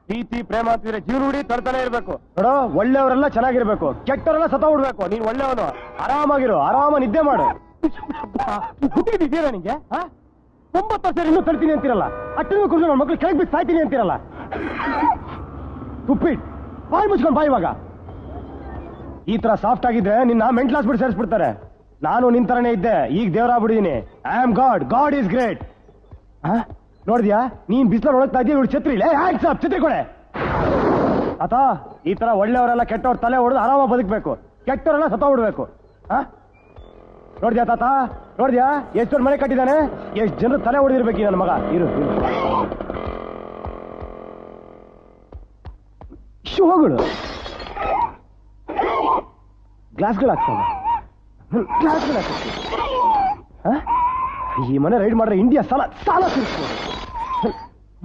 ಪ್ರೀತಿ ಪ್ರೇಮ ಅಂತಿದ್ರೆ ಜೀವನೂಡಿ ತಡ್ತಾನೆ ಇರ್ಬೇಕು ನೋಡೋ. ಒಳ್ಳೆಯವರೆಲ್ಲ ಚೆನ್ನಾಗಿರ್ಬೇಕು, ಕೆಟ್ಟವರೆಲ್ಲ ಸತ್ತ ಬಿಡ್ಬೇಕು. ನೀನ್ ಒಳ್ಳೆಯವನು, ಆರಾಮಾಗಿರು, ಆರಾಮ ನಿದ್ದೆ ಮಾಡು. ಹುಟ್ಟಿದ್ದೀರಾ ನಿಂಗೆ 9 ವರ್ಷ ಇನ್ನೂ ತಡ್ತೀನಿ ಅಂತಿರಲ್ಲ, ಅಟ್ಟನ್ನು ಕುಡಿದು ನನ್ನ ಮಕ್ಳು ಕೆಳಗೆ ಬಿಟ್ಟು ಸಾಯ್ತೀನಿ ಅಂತಿರಲ್ಲ. ತುಪ್ಪಿಟ್ ಬಾಯಿ ಮುಚ್ಕೊಂಡು ಬಾಯಿ. ಇವಾಗ ಈ ತರ ಸಾಫ್ಟ್ ಆಗಿದ್ರೆ ನಿನ್ನ ಮೆಂಟಲ್ ಹಾಸ್ಪಿಟಲ್ ಸೇರಿಸ್ಬಿಡ್ತಾರೆ. ನಾನು ನಿನ್ ತರನೇ ಇದ್ದೆ, ಈಗ ದೇವರಾಗ್ಬಿಟ್ಟಿದೀನಿ. I am God, God is great. ನೋಡಿದ್ಯಾ, ನೀನ್ ಬಿಸಿಲ ಒಳಗ್ತಾ ಇದೀಯ, ಇವ್ರು ಛತ್ರಿ ಛತ್ರಿ ಕೊಡೆ ಆತ. ಈ ತರ ಒಳ್ಳೆಯವರೆಲ್ಲ ಕೆಟ್ಟವ್ರ ತಲೆ ಹೊಡೆದು ಆರಾಮ ಬದುಕಬೇಕು, ಕೆಟ್ಟವರೆಲ್ಲ ಸತ್ತೋಗ್ಬಿಡ್ಬೇಕು. ನೋಡಿದ್ಯಾ ತಾತ, ನೋಡಿದ್ಯಾ ಎಷ್ಟು ಮನೆ ಕಟ್ಟಿದ್ದಾನೆ, ಎಷ್ಟು ಜನರು ತಲೆ ಹೊಡೆದಿರ್ಬೇಕು ನನ್ನ ಮಗ. ಇರು ಶೂಗಳು, ಗ್ಲಾಸ್ಗಳು ಹಾಕ್ತಾನೆ, ಗ್ಲಾಸ್ಗಳು ಹಾಕ್ತಾನೆ. ಈ ಮನೆ ರೈಡ್ ಮಾಡ್ರೆ ಇಂಡಿಯಾ ಸಾಲ ಸಾಲ ತೀರಿಸ್ಬೋದು.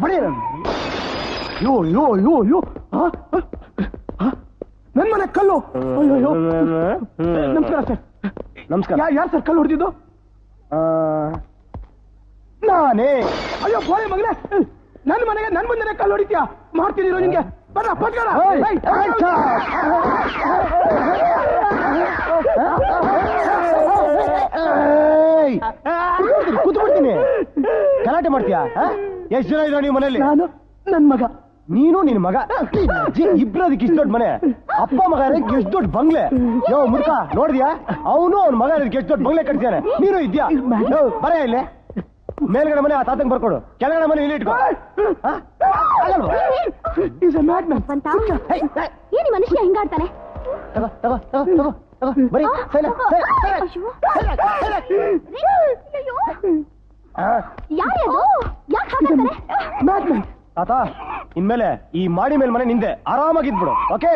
ಬಡೇ ಯೋ ಯೋ ಯೋ ಯೋ ನನ್ ಮನೆ ಕಲ್ಲು. ನಮಸ್ಕಾರ ಸರ್. ನಮಸ್ಕಾರ. ಯಾರು ಸರ್ ಕಲ್ಲು ಹೊಡೆದಿದ್ದು? ನಾನೇ. ಅಯ್ಯೋ ಬೋಳೆ ಮಗನೇ, ನನ್ನ ಮನೆಗೆ ನನ್ ಮುಂದೆ ಕಲ್ಲು ಹೊಡಿತೀಯಾ? ಮಾಡ್ತಿದ್ದೀರೋ ನಿಂಗೆ? ಬರ್ರ ಪಟ್ಕಳ. ಕೂತ್ಬಿಡ್ತೀನಿ. ಗಲಾಟೆ ಮಾಡ್ತೀಯಾ? ಎಷ್ಟು ಜನ ಇರೋ ನೀವು ಮನೇಲಿ? ನಾನು, ನನ್ ಮಗ. ನೀನು ನಿನ್ ಮಗ ಇಬ್ರದಕ್ಕೆ ಇಷ್ಟು ದೊಡ್ಡ ಮನೆ. ಅಪ್ಪ ಮಗ ಇರೋದಕ್ಕೆ ಎಷ್ಟು ದೊಡ್ಡ ಬಂಗ್ಲೆ. ಯೋ ಮುಡ್ಕ, ನೋಡಿದ್ಯಾ? ಅವನು ಅವ್ನ ಮಗ ಇರೋದಕ್ಕೆ ಎಷ್ಟು ದೊಡ್ಡ ಬಂಗ್ಲೆ ಕಟ್ಸಿದಾನೆ. ನೀನು ಇದ್ಯಾ? ಬರ ಇಲ್ಲಿ. ಮೇಲ್ಗಡೆ ಮನೆ ಆ ತಾತಂಗ್ ಬರ್ಕೊಡು, ಕೆಳಗಡೆ ಮನೆ ಇಲ್ಲಿ ಇಟ್ಕೋ. ಏನಿ ಮನುಷ್ಯ ಹಿಂಗಾಡ್ತಾನೆ? ಬರೀ ತಾತ, ಇನ್ಮೇಲೆ ಈ ಮಾಡಿ ಮೇಲೆ ಮನೆ ನಿಂದೆ, ಆರಾಮಾಗಿದ್ಬಿಡು. ಓಕೆ,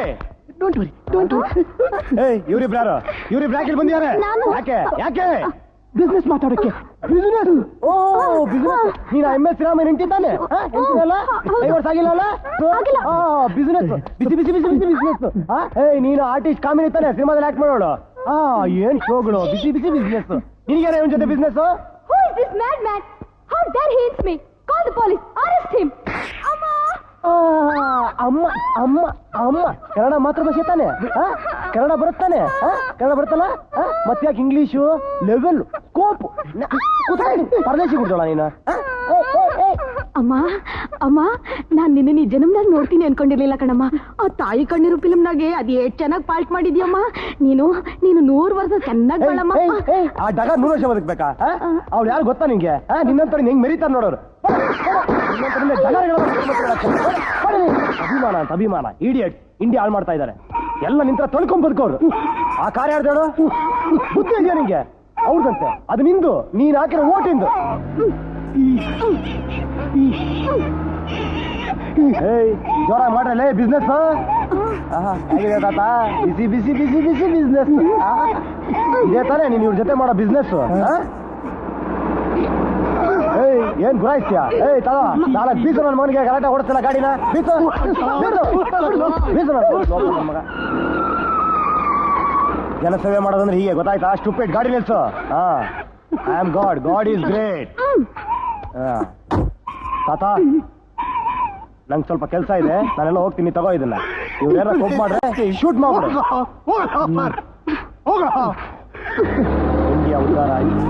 ಇವ್ರಿಬ್ರು ಯಾರು? ಇವ್ರಿಬ್ರು ಯಾಕೆ ಬಂದಿದ್ದಾರೆ? ಯಾಕೆ ಯಾಕೆ? ಬಿಸ್ನೆಸ್ ಮಾತಾಡಕ್ಕೆ. ಬಿಸ್ನೆಸ್? ಓ ಬಿಸ್ನೆಸ್. ನೀನು MS ರಾಮನ್ ಹೆಂಡ್ತಿದ್ದಾನೆ? ಹೆಂಡ್ತಿದಲ್ಲ? 5 ವರ್ಷ ಆಗಿಲ್ಲ? ಬಿಸ್ನೆಸ್, ಬಿಸಿ ಬಿಸಿ ಬಿಸಿ ಬಿಸಿ ಬಿಸ್ನೆಸ್. ನೀನು ಆರ್ಟಿಸ್ಟ್ ಕಾಮಿಡಿ ತಾನೆ, ಸಿನಿಮಾದಲ್ಲಿ ಆಕ್ಟ್ ಮಾಡೋಳು. ಏನ್ ಶೋಗಳು, ಬಿಸಿ ಬಿಸಿ ಬಿಸ್ನೆಸ್. ನಿನಗೇನ ಇವನ್ ಜೊತೆ business? Who is this madman? How dare he hit me? Call the police. Arrest him. ಅಮ್ಮ ಅಮ್ಮ ಅಮ್ಮ ಕನ್ನಡ ಮಾತೃಭಾಷೆ ತಾನೆ? ಕನ್ನಡ ಬರುತ್ತಾನೆ? ಕನ್ನಡ ಬರುತ್ತಲ್ಲ? ಮತ್ತೆ ಯಾಕೆ ಇಂಗ್ಲಿಷು? ಲೆವೆಲ್, ಸ್ಕೋಪ್, ಪರದೇಶಿ ಬಿಡ್ತಾಳ ನೀನು? ಅಮ್ಮ ಅಮ್ಮ, ನಾನ್ ನಿನ್ನೆ ಈ ಜನ್ಮದಾಗ ನೋಡ್ತೀನಿ ಅನ್ಕೊಂಡಿರ್ಲಿಲ್ಲ ಕಣಮ್ಮ. ಆ ತಾಯಿ ಕಣ್ಣಿರು ಫಿಲ್ಮ್ನಾಗೆ ಅದ್ ಎಷ್ಟ್ ಚೆನ್ನಾಗಿ ಪಾಲ್ಟ್ ಮಾಡಿದ್ಯಮ್ಮ. ನೀನು 100 ವರ್ಷ ಚೆನ್ನಾಗಿ ಬಾಳಮ್ಮ. ಆ ಡಗ 100 ವರ್ಷ ಬದುಕ್ಬೇಕಾ? ಅವ್ಳು ಯಾರು ಗೊತ್ತಾ ನಿಂಗೆ? ನಿನ್ನಂತರ ಹೆಂಗ್ ಮೆರಿತಾರ ನೋಡೋರು. ಅಭಿಮಾನ ಅಂತ ಅಭಿಮಾನ. ಇಡಿಯಟ್, ಇಂಡಿಯಾ ಹಾಳು ಮಾಡ್ತಾ ಇದ್ದಾರೆ. ಎಲ್ಲ ನಿಂತರ ತೊಳ್ಕೊಂಡ್ ಬದುಕೋರು. ಆ ಕಾರ್ಯ ಯಾರ್ದಾಡು? ಬುದ್ಧಿ ಇದೆಯಾ ನಿಂಗೆ? ಅವ್ರದಂತೆ, ಅದು ನಿಂದು, ನೀನ್ ಹಾಕಿರೋ ಓಟಿಂದು. ಜೋರ ಮಾಡ್ರಲ್ಲ ಬಿಸ್ನೆಸ್. ಹೇಗಿದೆ ತಾತ? ಬಿಸಿ ಬಿಸಿ ಬಿಸಿ ಬಿಸಿ ಬಿಸ್ನೆಸ್ ಇದೇ ತಾನೆ ನೀನ್ ಇವ್ರ ಜೊತೆ ಮಾಡೋ ಬಿಸ್ನೆಸ್? ಏನ್ ಗುರಾಯಿಸ್ತೀಯ? ತಗೋ, 4 ಬೀಸು ನನ್ನ ಮಗನಿಗೆ. ಗಲಾಟೆ ಓಡಿಸ್ತಿಲ್ಲ ಗಾಡಿನ. ಬೀಸು ಬೀಸು ಮಗ. ಜನಸೇವೆ ಮಾಡೋದಂದ್ರೆ ಹೀಗೆ, ಗೊತ್ತಾಯ್ತಾ? ಸ್ಟುಪಿಡ್, ಗಾಡಿ ನಿಲ್ಸು. I am God, God is great. ತಾತ, ನಂಗೆ ಸ್ವಲ್ಪ ಕೆಲಸ ಇದೆ, ನಾನೆಲ್ಲ ಹೋಗ್ತೀನಿ. ತಗೋ ಇದನ್ನ. ಇವ್ರೆಲ್ಲ ಕೊಬ್ಬು ಮಾಡ್ರೆ ಶೂಟ್ ಮಾಡ್ಬಿಡು. ಇಂಡಿಯಾ ಉದ್ಧಾರ ಆಯ್ತು.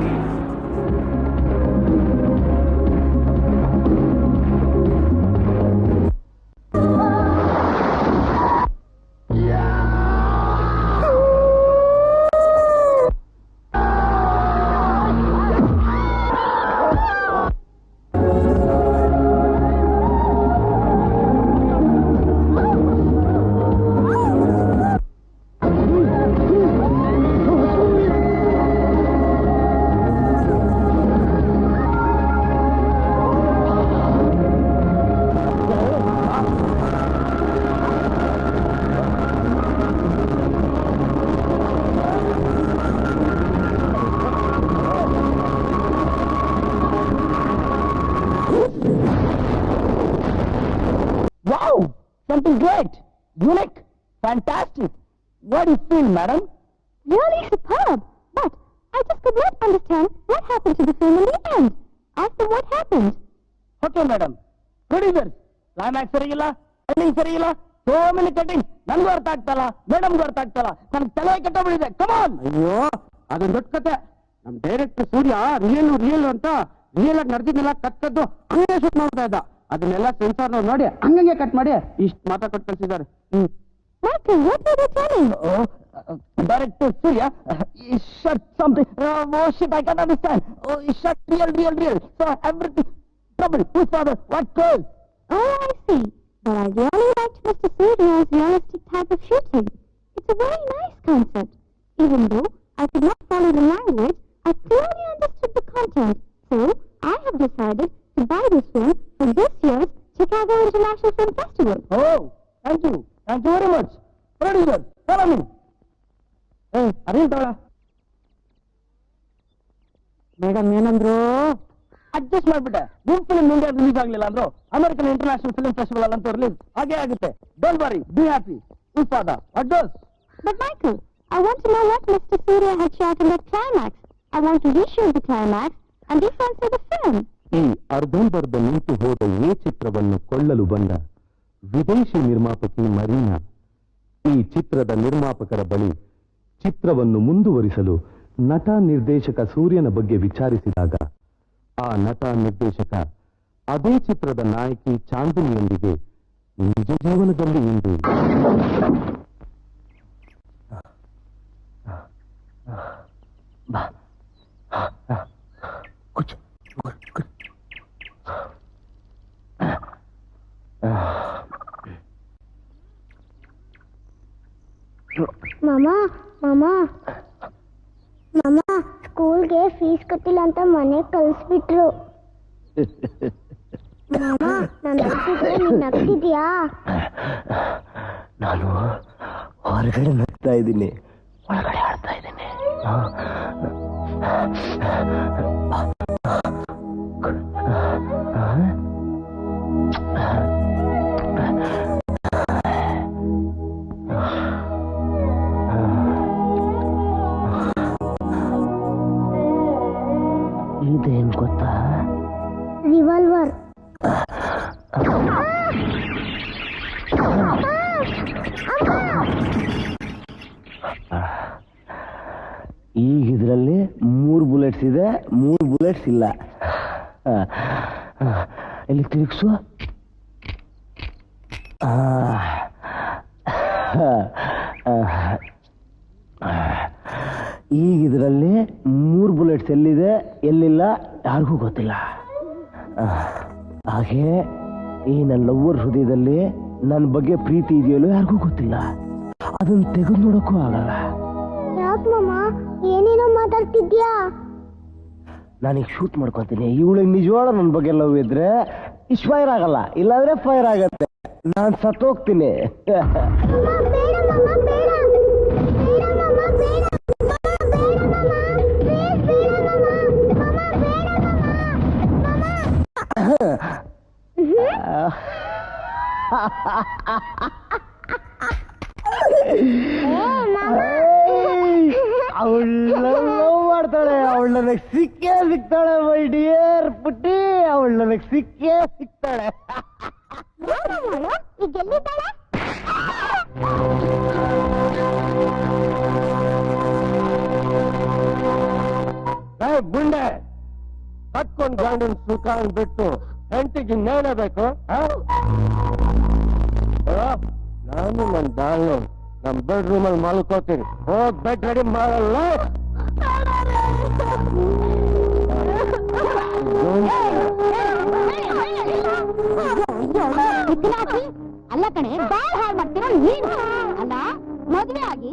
Something great, unique, fantastic. What do you feel, madam? Really superb. But I just could not understand what happened to the film in the end. happened? Okay madam, producer climax ಸರಿಯಿಲ್ಲ, ending ಸರಿಯಿಲ್ಲ, so many cutting. ನನಗೂ ಅರ್ಥ ಆಗ್ತಲ್ಲ, ಮೇಡಮ್ಗೂ ಅರ್ಥ ಆಗ್ತಲ್ಲ, ನನಗೆ ತಲೆ ಕೆಟ್ಟೋಗ್ಬಿಟ್ಟಿದೆ. ಕಮಾನ್. ಅಯ್ಯೋ, ಅದೊಂದು ದೊಡ್ಡ ಕತೆ. ನಮ್ ಡೈರೆಕ್ಟರ್ ಸೂರ್ಯ ರಿಯಲ್ ಅಂತ ರಿಯಲ್ ಆಗಿ ನಡೆದಿದ್ನೆಲ್ಲ ಕಟ್ಟದ್ದು ಹಂಗೆ ಶೂಟ್ ಮಾಡ್ತಾ ಇದ್ದ. ಅದನ್ನೆಲ್ಲ ಸೆನ್ಸಾರ್ ನೋಡಿ ಹಂಗಂಗೆ ಕಟ್ ಮಾಡಿ ಇಷ್ಟು ಮಾತಾಡ್ಕೊಟ್ಟು ಕಳ್ಸಿದ್ದಾರೆ. Michael, what were they telling? Director Surya, he shot something. Oh shit, I can't understand. Oh, he shot real. So everything trouble. Whose father? What cause? Oh, I see. But I really liked Mr. Surya's realistic type of shooting. It's a very nice concept. Even though I could not follow the language, I clearly understood the content. So, I have decided to buy this film for this year's Chicago International Film Festival. Oh, thank you very much. Producer, follow me. Hey, ಅದೇನ್ ತಗೊಳ? Madam ಏನಂದ್ರು? Adjust ಮಾಡ್ಬಿಟ್ಟೆ. ನಿಮ್ film India release ಆಗ್ಲಿಲ್ಲ ಅಂದ್ರು American international film festival ಅಂತೂ release ಹಾಗೆ ಆಗುತ್ತೆ. Don't worry, be happy. ಉತ್ಪಾದ adjust. But Michael, I want to know what Mr. Surya had shot in that climax. I want to reshoot the climax and decensor the film. ಈ ಅರ್ಧಂಬರ್ಧ ನಿಂತು ಹೋದ ಈ ಚಿತ್ರವನ್ನು ಕೊಳ್ಳಲು ಬಂದ ವಿದೇಶಿ ನಿರ್ಮಾಪಕಿ ಮರೀನಾ ಈ ಚಿತ್ರದ ನಿರ್ಮಾಪಕರ ಬಳಿ ಚಿತ್ರವನ್ನು ಮುಂದುವರಿಸಲು ನಟ ನಿರ್ದೇಶಕ ಸೂರ್ಯನ ಬಗ್ಗೆ ವಿಚಾರಿಸಿದಾಗ ಆ ನಟ ನಿರ್ದೇಶಕ ಅದೇ ಚಿತ್ರದ ನಾಯಕಿ ಚಾಂದಿನಿಯೊಂದಿಗೆ ನಿಜ ಜೀವನದಲ್ಲಿ ಇಂದು ಮಾಮಾ ಸ್ಕೂಲ್ಗೆ ಫೀಸ್ ಕಟ್ಟಿಲ್ಲ ಅಂತ ಮನೆ ಕಳಿಸ್ಬಿಟ್ರು. ಮಾಮಾ ನಾನು ನಗ್ತಿದ್ಯಾ? ನಾನು ಹೊರಗಡೆ ನಗ್ತಾ ಇದ್ದೀನಿ, ಒಳಗಡೆ ಆಡ್ತಾ ಇದ್ದೀನಿ. ಇದೇನ್ ಗೊತ್ತಾ? ರಿವಾಲ್ವರ್. ಈಗ ಇದರಲ್ಲಿ 3 ಬುಲೆಟ್ಸ್ ಇದೆ, 3 ಬುಲೆಟ್ಸ್ ಇಲ್ಲ. ಇಲ್ಲಿ ತಿರುಗಿಸು. ಈಗ ಇದರಲ್ಲಿ 3 ಬುಲೆಟ್ಸ್ ಎಲ್ಲಿದೆ ಎಲ್ಲಿಲ್ಲ ಯಾರಿಗೂ ಗೊತ್ತಿಲ್ಲ. ಹಾಗೆ ಈ ನನ್ನ ಲವ್ವರ್ ಹೃದಯದಲ್ಲಿ ನನ್ನ ಬಗ್ಗೆ ಪ್ರೀತಿ ಇದೆಯಲ್ಲೋ ಯಾರಿಗೂ ಗೊತ್ತಿಲ್ಲ. ಅದನ್ನ ತೆಗೆದು ನೋಡಕ್ಕೂ ಆಗಲ್ಲ. ಯಾಕೆ ಮಾಮ ಏನೇನೋ ಮಾತಾಡ್ತಿದ್ಯಾ? ನಾನೀಗ ಶೂಟ್ ಮಾಡ್ಕೊತೀನಿ. ಇವಳಿಗೆ ನಿಜವಾದ ನನ್ನ ಬಗ್ಗೆ ಲವ್ ಇದ್ರೆ ಇಷ್ಟು ಫೈರ್ ಆಗಲ್ಲ, ಇಲ್ಲಾಂದ್ರೆ ಫೈರ್ ಆಗತ್ತೆ. ನಾನು ಸತ್ತೋಗ್ತೀನಿ. ಅವಳ ಲವ್ ಮಾಡ್ತಾಳೆ, ಅವಳು ನನಗೆ ಸಿಕ್ಕೇ ಸಿಗ್ತಾಳೆ. ಮೈ ಡಿಯರ್ ಪುಟ್ಟಿ, ಅವಳು ನನಗೆ ಸಿಕ್ಕೇ ಸಿಗ್ತಾಳೆ. ಗುಂಡೆ ಕಟ್ಕೊಂಡು ಗಂಡನ್ ಸುಖ ಅಂದ್ಬಿಟ್ಟು ಹೆಂಡತಿಗೆ ಇನ್ನೇನೇ ಬೇಕು? ನಾನು ನನ್ನ ದಾಳು ನಮ್ಮ ಬೆಡ್ರೂಮ್ ಅಲ್ಲಿ ಮಲ್ಕೋತೀನಿ. ಹೋಗ್ ಬೆಡ್ ರೆಡಿ ಮಾಡಲ್ಲ. ಅಲ್ಲ ಕಣೆ, ಬಾಳ್ ಹಾಳು ಮಾಡ್ತೀರೋ ನೀನು. ಅಲ್ಲ, ಮದುವೆ ಆಗಿ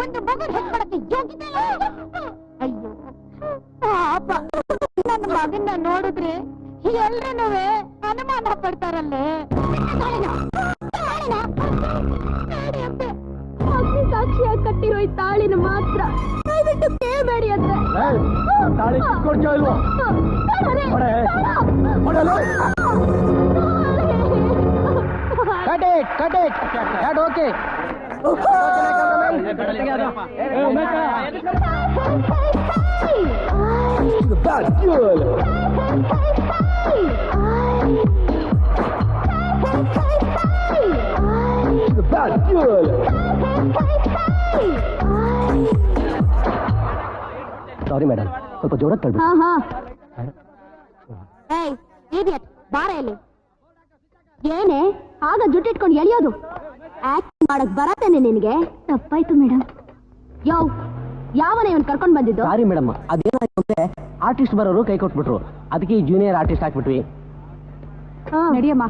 ಒಂದು ಮಗು ಹೆಚ್ಕೊಳಕ್ಕೆ ಯೋಗ್ಯತೆ ಇಲ್ಲ. ಅಯ್ಯೋ ಪಾಪ, ನನ್ನ ಮಗನ್ನ ನೋಡಿದ್ರೆ ಎಲ್ರೂ ಅನುಮಾನ ಪಡ್ತಾರಲ್ಲೇ. ಅಗ್ನಿ ಸಾಕ್ಷಿಯಾಗಿ ಕಟ್ಟಿರೋ ಈ ತಾಳಿನ ಮಾತ್ರ ದಯವಿಟ್ಟು ಕೇಳಬೇಡಿ ಅಂದ್ರೆ. ತಾಳಿ ಕಿತ್ಕೊಡ್ತೀಯೋ ಇಲ್ವೋ? Cut it. That okay. Bad girl. Sorry madam, ಸ್ವಲ್ಪ ಜೋರಾಗಿ ತಳ್ಳಿ. ಹಾ ಹಾ ಏಯ್ ಇಡಿಯಟ್, ಬಾರ ಇಲ್ಲಿ. ಏನೇ ಆಗ ಜುಟ್ಟಿಟ್ಕೊಂಡು ಎಳಿಯೋದು? ಆಕ್ಟಿಂಗ್ ಮಾಡಕ್ ಬರತ್ತೇನೆ ನಿನಗೆ? ತಪ್ಪಾಯ್ತು ಮೇಡಮ್. ಯಾವನೇ ಇವನ್ ಕರ್ಕೊಂಡ್ ಬಂದಿದ್ದು? ಸಾರಿ ಮೇಡಮ್, ಅದೇನಾಯ್ತು ಅಂದ್ರೆ ಆರ್ಟಿಸ್ಟ್ ಬರೋರು ಕೈ ಕೊಟ್ಬಿಟ್ರು, ಅದಕ್ಕೆ ಈ ಜೂನಿಯರ್ ಆರ್ಟಿಸ್ಟ್ ಹಾಕ್ಬಿಟ್ವಿ. ನಡಿಯಮ್ಮ.